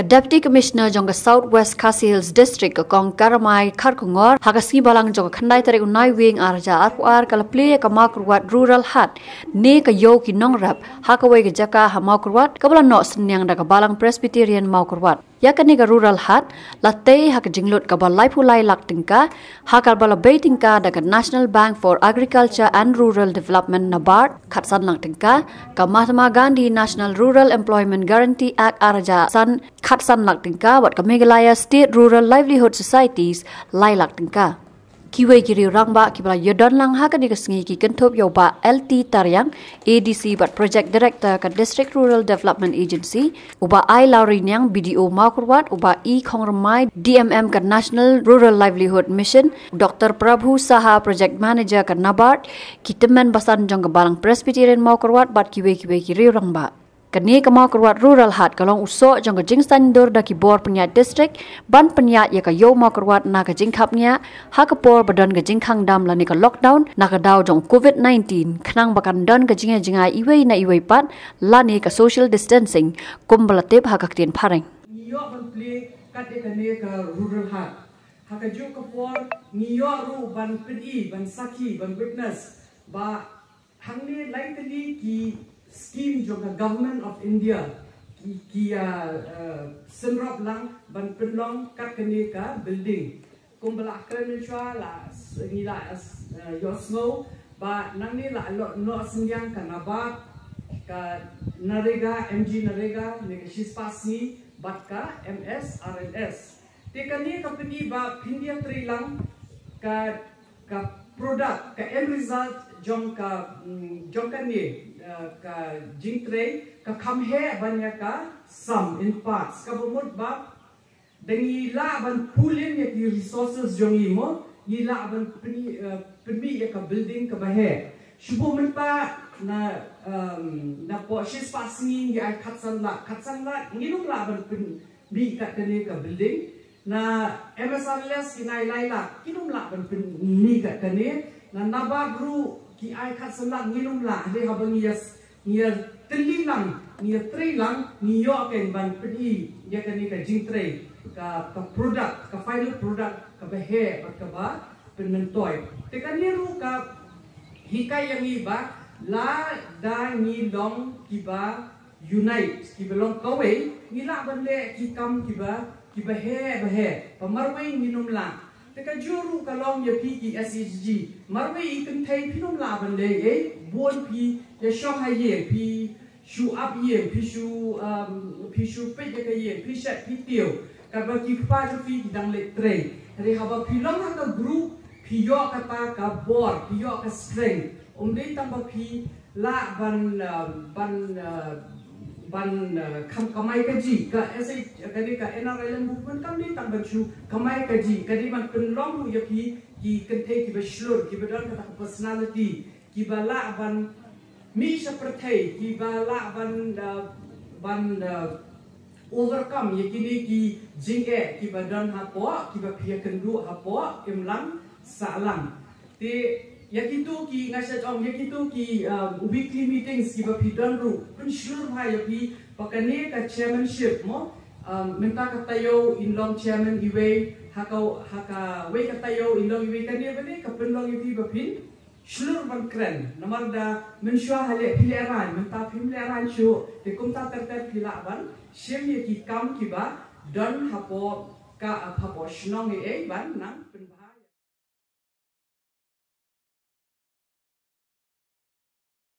Deputy Commissioner jong South West Khasi Hills District kong Karamai Kharkongor hagasi balang jong khandai tarik unai wing arja arpuar kalapli ka Mawkyrwat Rural Hat ne ka yo ki nongrap hakawai ka jaka ha Mawkyrwat kabala no senyang da ka balang Presbyterian Mawkyrwat yakani ka Rural Hat latte hak jinglut ka balai pulai lak tingka hakal bala baitingka da ka National Bank for Agriculture and Rural Development NABARD khatsan lang tingka ka Mahatma Gandhi National Rural Employment Guarantee Act arja san khatsan lak tingka wat ka Meghalaya State Rural Livelihood Societies lai lak tingka kiwei kiri rangba kibala yodon lang ha kani kasengi ki kentop yoba LT Taryang ADC but Project Director ka District Rural Development Agency uba I Laurinyang BDO Mawkyrwat uba E Khongramai DMM ka National Rural Livelihood Mission Dr. Prabhu Saha Project Manager ka NABARD kitemen basan jong ka balang Presbyterian Mawkyrwat bat kiwei kiri rangba Kani ka Mawkyrwat Rural Hat kalong uso jong ka jingsan dur da ki bor penyat district ban penyat ya ka yo Mawkyrwat na ka jingkhapnya ha ka por badon ka jingkhang dam lani ka lockdown na ka daw jong COVID-19 khnang bakan don ka jinga iwei na iwei pat lani ka social distancing kumbalatip ha ka tin phareng niyo ban play kate kani ka Rural Hat ha ka jo ka por niyo ru ban pedi ban saki ban witness ba hangni likely ki scheme jo ka Government of India ki senrop lang ban penlong kat kani ka building kumbala kren chwa la ni la yo snow ba nang ni la no sengyang ka naba ka narega MG narega ni ka shispasni bat ka MS RLS te kani ka pini ba India tri lang ka product ka end result jong ka ni ka jingtre ka kamhe banya ka sum in parts ka bumut ba dengi la ban pulin ya ki resources jong imo ni la ban pni ya ka building ka bahe shubo men pa na po shis pasni ya khatsan la nginum la ban pni ka kani ka building na MSRLS kinai laila kinum la ban pni ka kani na nabagru ki ai khat salat nginum la de habang yes niya tili lang niya tray lang niyo ken ban pedi ya kani ka jingtre ka product ka final product ka bahe ka ba penentoy te kani ru ka hikai yang iba la da ni long kiba unite ki belong kawe ni la ban le ki kam kiba bahe pamarwai nginum la Teka juru kalong ya pi ki SHG marwe ikan thai pinom laban le bon pi ya shong ha ye pi shu up ye pi shu pe ya ka ye pi shat pi tio ka ba ki pa ju pi dang le tre re ha ba pi long ha ka group pi yo ka ta ka bor pi yo ka strength dei tang ba pi la ban kamai kaji ka essay kani ka NRL movement kam ni tang bachu kamai kaji kani man penlong ya ki kenthe ki beslur ki bedan ka personality ki bala ban mi seperti ki bala ban overcome ya kini ki jinge ki badan hapo ki ba pia kendu hapo imlang salang te yakitu ki ngasat om yakitu ki weekly meetings ki ba pidon ru pun sure bhai yapi pakane ka chairmanship mo minta ka tayo inlong chairman iwe haka we ka tayo inlong iwe kani bane ka penlong iwe ba pin sure ban kren namar da menshwa hale pileran minta pileran shu te kumta ter pilaban shem ye ki kam ki ba don hapo ka hapo shnong e ban nang